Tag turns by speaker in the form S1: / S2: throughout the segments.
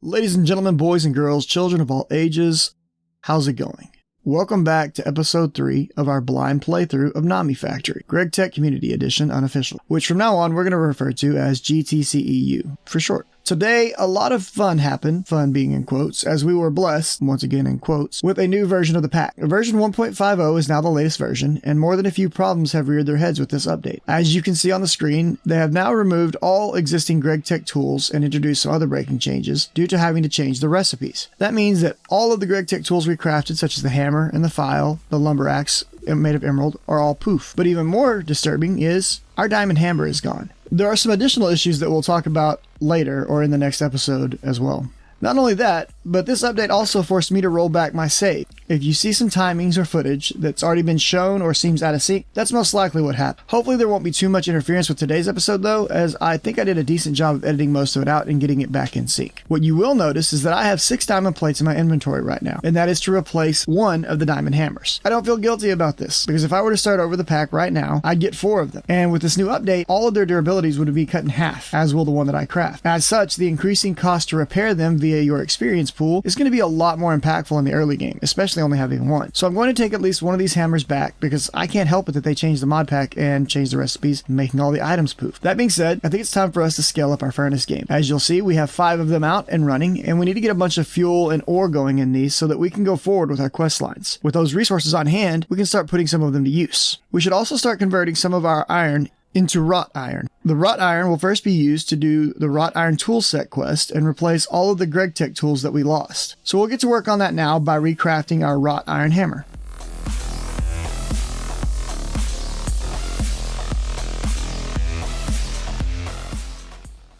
S1: Ladies and gentlemen, boys and girls, children of all ages, how's it going? Welcome back to episode 3 of our blind playthrough of Nomifactory, Greg Tech Community Edition Unofficial, which from now on we're going to refer to as GTCEu for short. Today, a lot of fun happened, fun being in quotes, as we were blessed, once again in quotes, with a new version of the pack. Version 1.50 is now the latest version, and more than a few problems have reared their heads with this update. As you can see on the screen, they have now removed all existing Greg Tech tools and introduced some other breaking changes due to having to change the recipes. That means that all of the Greg Tech tools we crafted, such as the hammer and the file, the Lumberaxe made of emerald, are all poof. But even more disturbing is our diamond hammer is gone. There are some additional issues that we'll talk about later or in the next episode as well. Not only that, but this update also forced me to roll back my save. If you see some timings or footage that's already been shown or seems out of sync, that's most likely what happened. Hopefully there won't be too much interference with today's episode though, as I think I did a decent job of editing most of it out and getting it back in sync. What you will notice is that I have 6 diamond plates in my inventory right now, and that is to replace one of the diamond hammers. I don't feel guilty about this, because if I were to start over the pack right now, I'd get 4 of them. And with this new update, all of their durabilities would be cut in half, as will the one that I craft. As such, the increasing cost to repair them via your experience pool is going to be a lot more impactful in the early game, especially only having one. So I'm going to take at least one of these hammers back because I can't help it that they changed the mod pack and changed the recipes, making all the items poof. That being said, I think it's time for us to scale up our furnace game. As you'll see, we have 5 of them out and running, and we need to get a bunch of fuel and ore going in these so that we can go forward with our quest lines. With those resources on hand, we can start putting some of them to use. We should also start converting some of our iron into wrought iron. The wrought iron will first be used to do the wrought iron toolset quest and replace all of the Greg Tech tools that we lost. So we'll get to work on that now by recrafting our wrought iron hammer.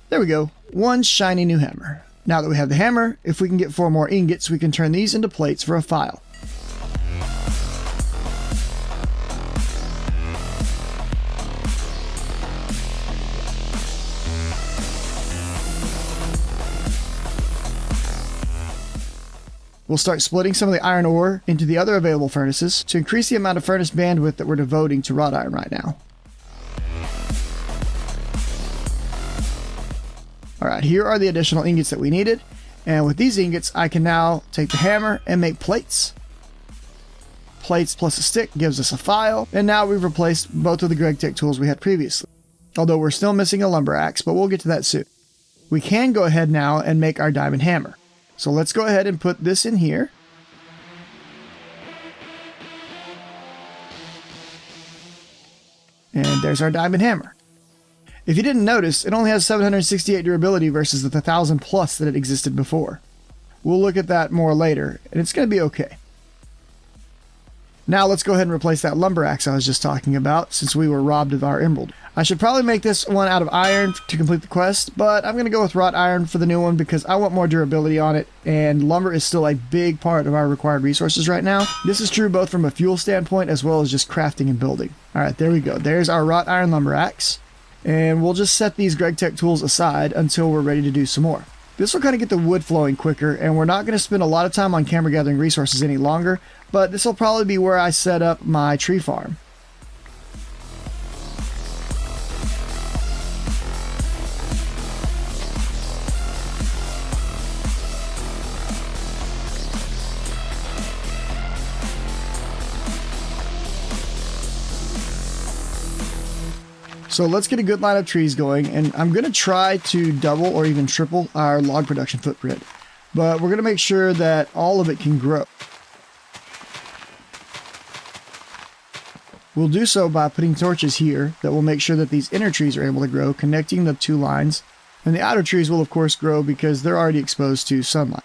S1: There we go, one shiny new hammer. Now that we have the hammer, if we can get 4 more ingots, we can turn these into plates for a file. We'll start splitting some of the iron ore into the other available furnaces to increase the amount of furnace bandwidth that we're devoting to wrought iron right now. Alright, here are the additional ingots that we needed, and with these ingots I can now take the hammer and make plates. Plates plus a stick gives us a file, and now we've replaced both of the Greg Tech tools we had previously. Although we're still missing a Lumberaxe, but we'll get to that soon. We can go ahead now and make our diamond hammer. So let's go ahead and put this in here. And there's our diamond hammer. If you didn't notice, it only has 768 durability versus the 1000 plus that it existed before. We'll look at that more later, and it's going to be okay. Now let's go ahead and replace that Lumberaxe I was just talking about, since we were robbed of our emerald. I should probably make this one out of iron to complete the quest, but I'm going to go with wrought iron for the new one because I want more durability on it, and lumber is still a big part of our required resources right now. This is true both from a fuel standpoint as well as just crafting and building. Alright, there we go. There's our wrought iron Lumberaxe, and we'll just set these Greg Tech tools aside until we're ready to do some more. This will kind of get the wood flowing quicker, and we're not going to spend a lot of time on camera gathering resources any longer, but this will probably be where I set up my tree farm. So let's get a good line of trees going, and I'm going to try to double or even triple our log production footprint, but we're going to make sure that all of it can grow. We'll do so by putting torches here that will make sure that these inner trees are able to grow, connecting the 2 lines, and the outer trees will of course grow because they're already exposed to sunlight.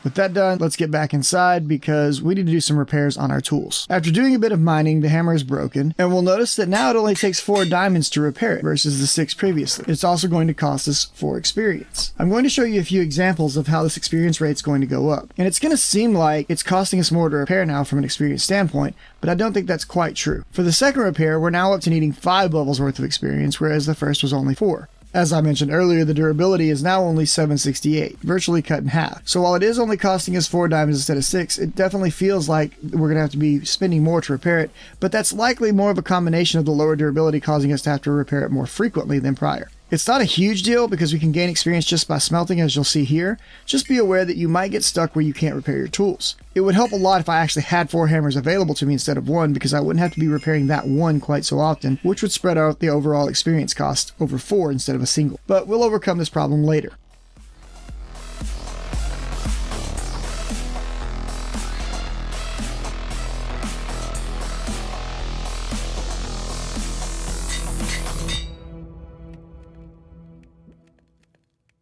S1: With that done, let's get back inside because we need to do some repairs on our tools. After doing a bit of mining, the hammer is broken, and we'll notice that now it only takes 4 diamonds to repair it versus the 6 previously. It's also going to cost us 4 experience. I'm going to show you a few examples of how this experience rate is going to go up, and it's going to seem like it's costing us more to repair now from an experience standpoint, but I don't think that's quite true. For the second repair, we're now up to needing 5 levels worth of experience, whereas the first was only 4. As I mentioned earlier, the durability is now only 768, virtually cut in half. So while it is only costing us 4 diamonds instead of 6, it definitely feels like we're going to have to be spending more to repair it, but that's likely more of a combination of the lower durability causing us to have to repair it more frequently than prior. It's not a huge deal because we can gain experience just by smelting, as you'll see here. Just be aware that you might get stuck where you can't repair your tools. It would help a lot if I actually had 4 hammers available to me instead of 1, because I wouldn't have to be repairing that one quite so often, which would spread out the overall experience cost over 4 instead of a single. But we'll overcome this problem later.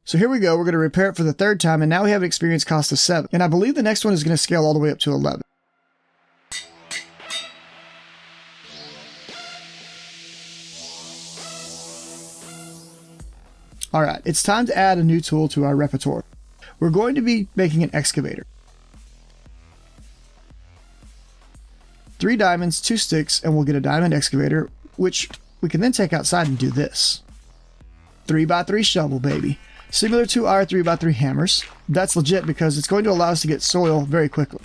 S1: So here we go, we're going to repair it for the 3rd time, and now we have an experience cost of 7. And I believe the next one is going to scale all the way up to 11. Alright, it's time to add a new tool to our repertoire. We're going to be making an excavator. 3 diamonds, 2 sticks, and we'll get a diamond excavator, which we can then take outside and do this. 3x3 shovel, baby. Similar to our 3x3 hammers. That's legit because it's going to allow us to get soil very quickly.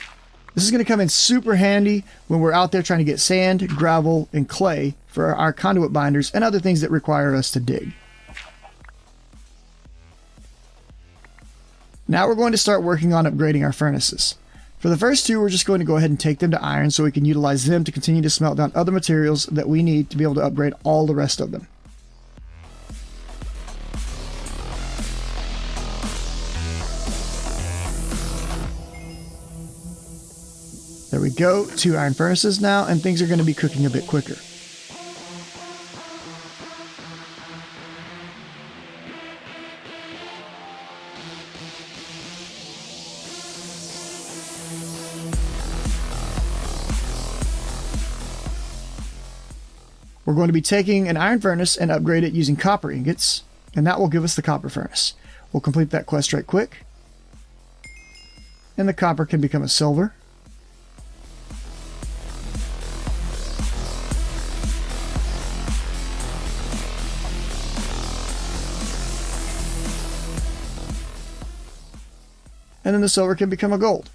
S1: This is going to come in super handy when we're out there trying to get sand, gravel, and clay for our conduit binders and other things that require us to dig. Now we're going to start working on upgrading our furnaces. For the first 2, we're just going to go ahead and take them to iron so we can utilize them to continue to smelt down other materials that we need to be able to upgrade all the rest of them. There we go, 2 iron furnaces now, and things are going to be cooking a bit quicker. We're going to be taking an iron furnace and upgrade it using copper ingots, and that will give us the copper furnace. We'll complete that quest right quick, and the copper can become a silver. And then the silver can become a gold.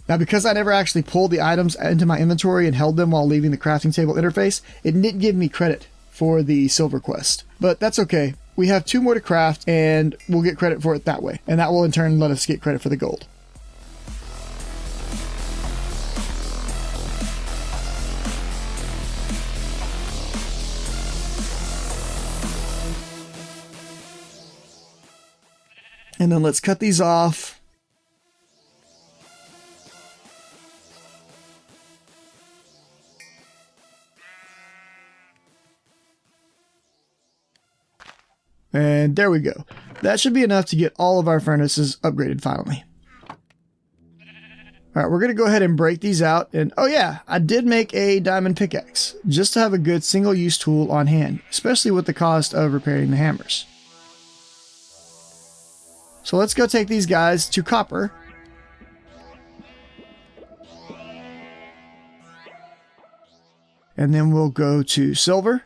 S1: Now, because I never actually pulled the items into my inventory and held them while leaving the crafting table interface, it didn't give me credit for the silver quest. But that's okay. We have 2 more to craft, and we'll get credit for it that way. And that will in turn let us get credit for the gold. And then let's cut these off. And there we go. That should be enough to get all of our furnaces upgraded finally. Alright, we're going to go ahead and break these out. And oh yeah, I did make a diamond pickaxe, just to have a good single-use tool on hand, especially with the cost of repairing the hammers. So let's go take these guys to copper. And then we'll go to silver.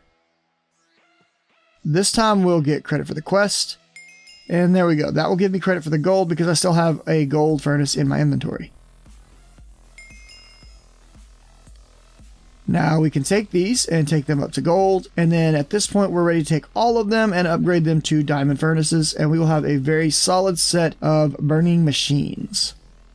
S1: This time we'll get credit for the quest. And there we go. That will give me credit for the gold because I still have a gold furnace in my inventory. Now we can take these and take them up to gold, and then at this point we're ready to take all of them and upgrade them to diamond furnaces, and we will have a very solid set of burning machines.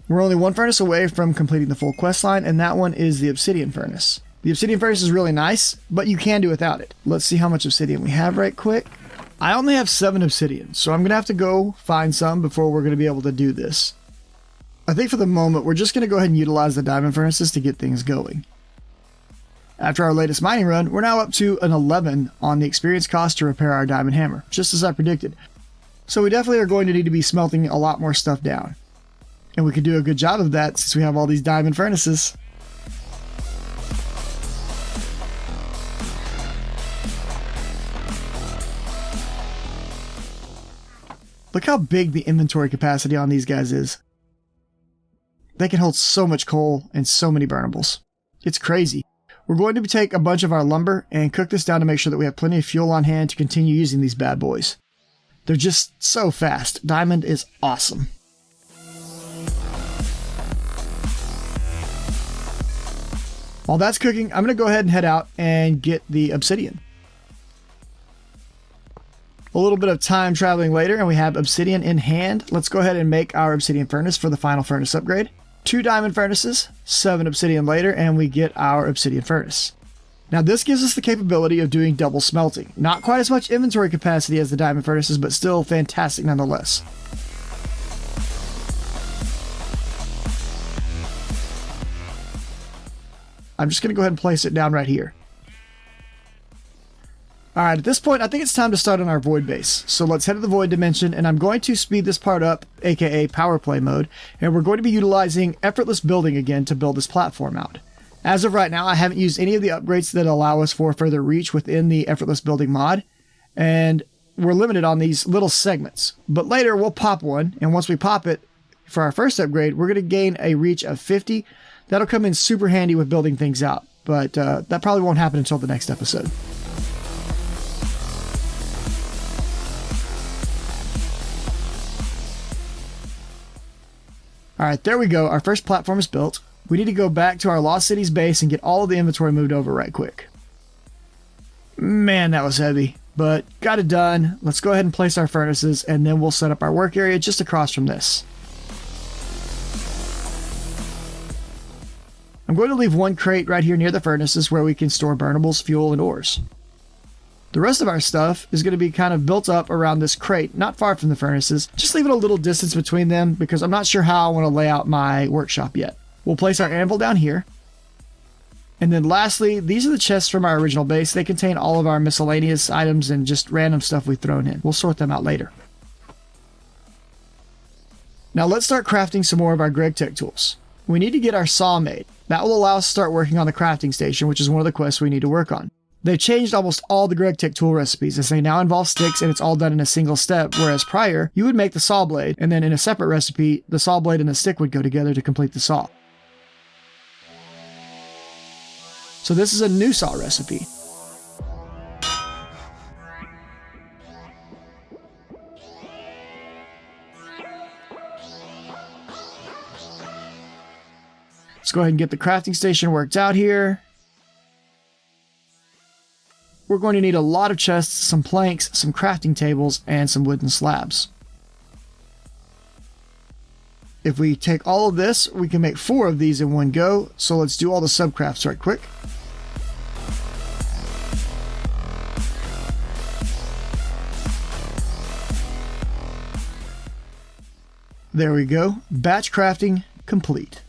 S1: We're only 1 furnace away from completing the full quest line, and that one is the obsidian furnace. The obsidian furnace is really nice, but you can do without it. Let's see how much obsidian we have right quick. I only have 7 obsidian, so I'm going to have to go find some before we're going to be able to do this. I think for the moment we're just going to go ahead and utilize the diamond furnaces to get things going. After our latest mining run, we're now up to an 11 on the experience cost to repair our diamond hammer, just as I predicted. So we definitely are going to need to be smelting a lot more stuff down. And we could do a good job of that since we have all these diamond furnaces. Look how big the inventory capacity on these guys is. They can hold so much coal and so many burnables. It's crazy. We're going to take a bunch of our lumber and cook this down to make sure that we have plenty of fuel on hand to continue using these bad boys. They're just so fast. Diamond is awesome. While that's cooking, I'm going to go ahead and head out and get the obsidian. A little bit of time traveling later, and we have obsidian in hand. Let's go ahead and make our obsidian furnace for the final furnace upgrade. 2 diamond furnaces, 7 obsidian later, and we get our obsidian furnace. Now this gives us the capability of doing double smelting. Not quite as much inventory capacity as the diamond furnaces, but still fantastic nonetheless. I'm just going to go ahead and place it down right here. Alright, at this point, I think it's time to start on our void base. So let's head to the void dimension, and I'm going to speed this part up, aka power play mode, and we're going to be utilizing effortless building again to build this platform out. As of right now, I haven't used any of the upgrades that allow us for further reach within the effortless building mod, and we're limited on these little segments. But later, we'll pop one, and once we pop it, for our first upgrade, we're going to gain a reach of 50. That'll come in super handy with building things out, but that probably won't happen until the next episode. Alright, there we go. Our first platform is built. We need to go back to our Lost Cities base and get all of the inventory moved over right quick. Man, that was heavy, but got it done. Let's go ahead and place our furnaces, and then we'll set up our work area just across from this. I'm going to leave one crate right here near the furnaces where we can store burnables, fuel, and ores. The rest of our stuff is going to be kind of built up around this crate, not far from the furnaces. Just leave it a little distance between them because I'm not sure how I want to lay out my workshop yet. We'll place our anvil down here. And then lastly, these are the chests from our original base. They contain all of our miscellaneous items and just random stuff we've thrown in. We'll sort them out later. Now let's start crafting some more of our GregTech tools. We need to get our saw made. That will allow us to start working on the crafting station, which is one of the quests we need to work on. They've changed almost all the GregTech tool recipes as they now involve sticks and it's all done in a single step, whereas prior, you would make the saw blade, and then in a separate recipe, the saw blade and the stick would go together to complete the saw. So this is a new saw recipe. Let's go ahead and get the crafting station worked out here. We're going to need a lot of chests, some planks, some crafting tables, and some wooden slabs. If we take all of this, we can make 4 of these in one go, so let's do all the subcrafts right quick. There we go. Batch crafting complete.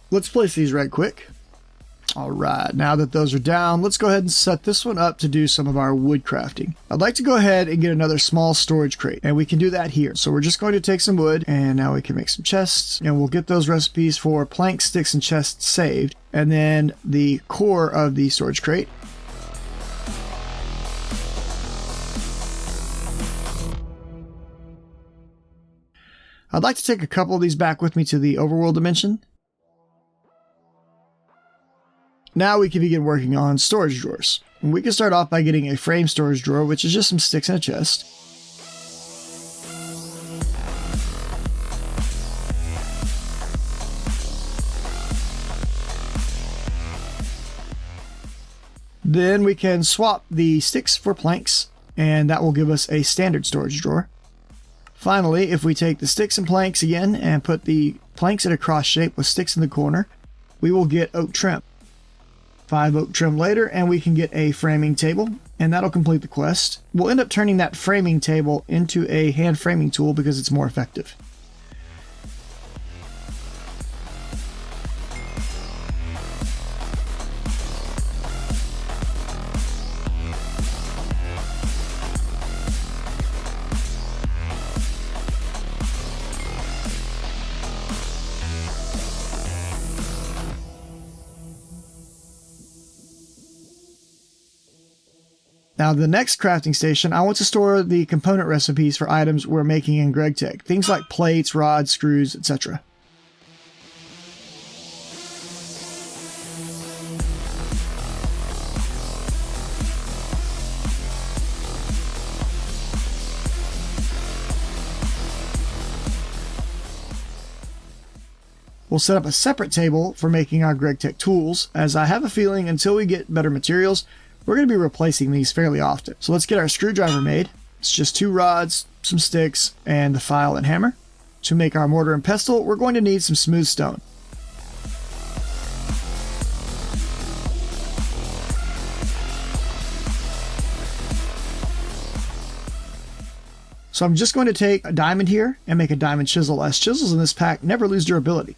S1: Let's place these right quick. Alright, now that those are down, let's go ahead and set this one up to do some of our wood crafting. I'd like to go ahead and get another small storage crate, and we can do that here. So we're just going to take some wood, and now we can make some chests, and we'll get those recipes for planks, sticks, and chests saved, and then the core of the storage crate. I'd like to take a couple of these back with me to the overworld dimension. Now we can begin working on storage drawers. We can start off by getting a frame storage drawer, which is just some sticks and a chest. Then we can swap the sticks for planks, and that will give us a standard storage drawer. Finally, if we take the sticks and planks again and put the planks in a cross shape with sticks in the corner, we will get oak trim. 5 oak trim later, and we can get a framing table, and that'll complete the quest. We'll end up turning that framing table into a hand framing tool because it's more effective. Now the next crafting station, I want to store the component recipes for items we're making in GregTech. Things like plates, rods, screws, etc. We'll set up a separate table for making our GregTech tools, as I have a feeling until we get better materials, we're going to be replacing these fairly often. So let's get our screwdriver made. It's just 2 rods, some sticks, and the file and hammer. To make our mortar and pestle, we're going to need some smooth stone. So I'm just going to take a diamond here and make a diamond chisel, as chisels in this pack never lose durability.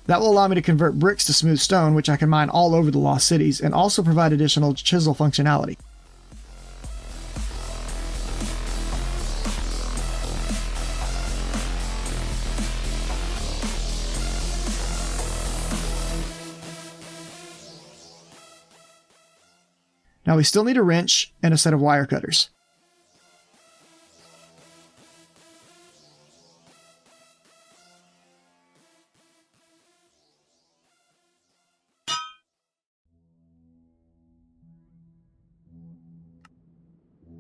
S1: That will allow me to convert bricks to smooth stone, which I can mine all over the Lost Cities, and also provide additional chisel functionality. Now we still need a wrench and a set of wire cutters.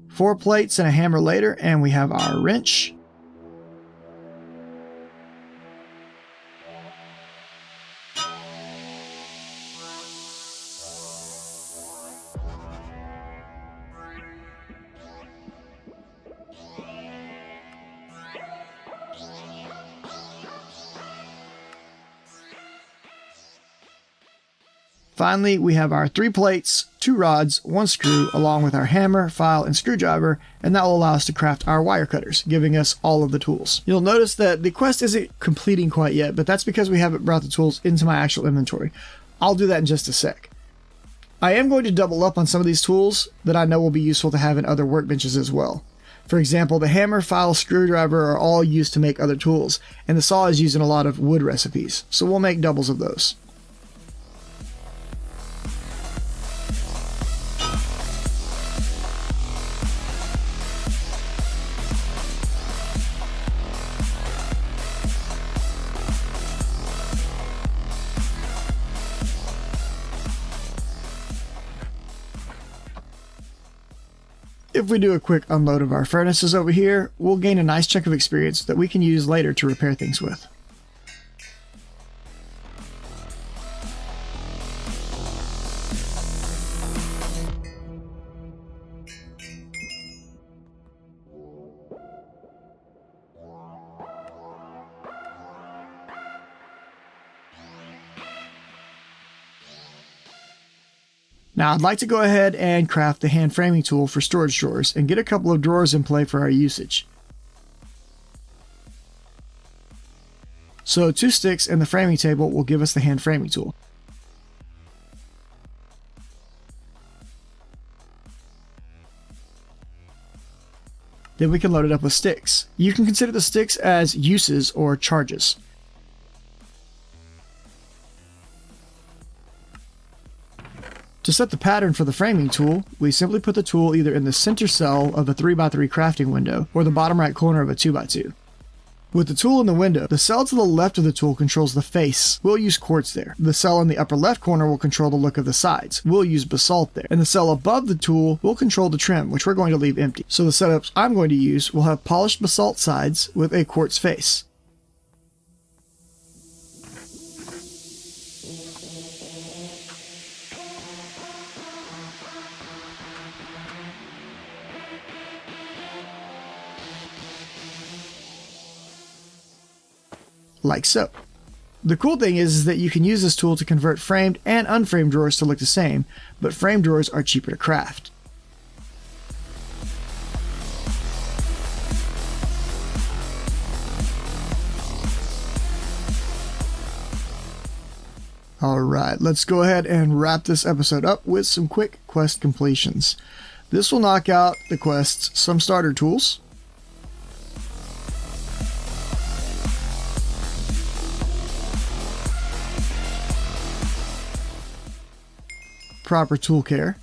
S1: Four plates and a hammer later, and we have our wrench. Finally, we have our 3 plates, 2 rods, 1 screw, along with our hammer, file, and screwdriver, and that will allow us to craft our wire cutters, giving us all of the tools. You'll notice that the quest isn't completing quite yet, but that's because we haven't brought the tools into my actual inventory. I'll do that in just a sec. I am going to double up on some of these tools that I know will be useful to have in other workbenches as well. For example, the hammer, file, screwdriver are all used to make other tools, and the saw is used in a lot of wood recipes, so we'll make doubles of those. If we do a quick unload of our furnaces over here, we'll gain a nice chunk of experience that we can use later to repair things with. Now I'd like to go ahead and craft the hand framing tool for storage drawers and get a couple of drawers in play for our usage. So 2 sticks and the framing table will give us the hand framing tool. Then we can load it up with sticks. You can consider the sticks as uses or charges. To set the pattern for the framing tool, we simply put the tool either in the center cell of a 3x3 crafting window or the bottom right corner of a 2x2. With the tool in the window, the cell to the left of the tool controls the face. We'll use quartz there. The cell in the upper left corner will control the look of the sides. We'll use basalt there. And the cell above the tool will control the trim, which we're going to leave empty. So the setups I'm going to use will have polished basalt sides with a quartz face. Like so. The cool thing is that you can use this tool to convert framed and unframed drawers to look the same, but framed drawers are cheaper to craft. Alright, let's go ahead and wrap this episode up with some quick quest completions. This will knock out the quests some starter tools, proper tool care,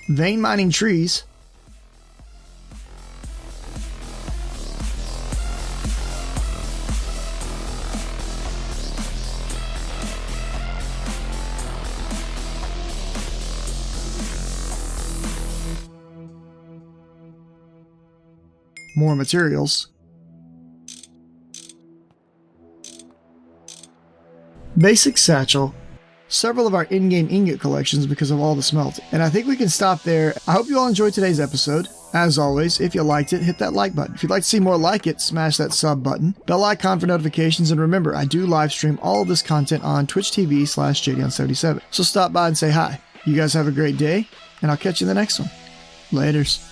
S1: vein mining trees, more materials. Basic satchel. Several of our in-game ingot collections because of all the smelting. And I think we can stop there. I hope you all enjoyed today's episode. As always, if you liked it, hit that like button. If you'd like to see more like it, smash that sub button. Bell icon for notifications, and remember, I do live stream all of this content on Twitch TV/JDon77. So stop by and say hi. You guys have a great day, and I'll catch you in the next one. Laters.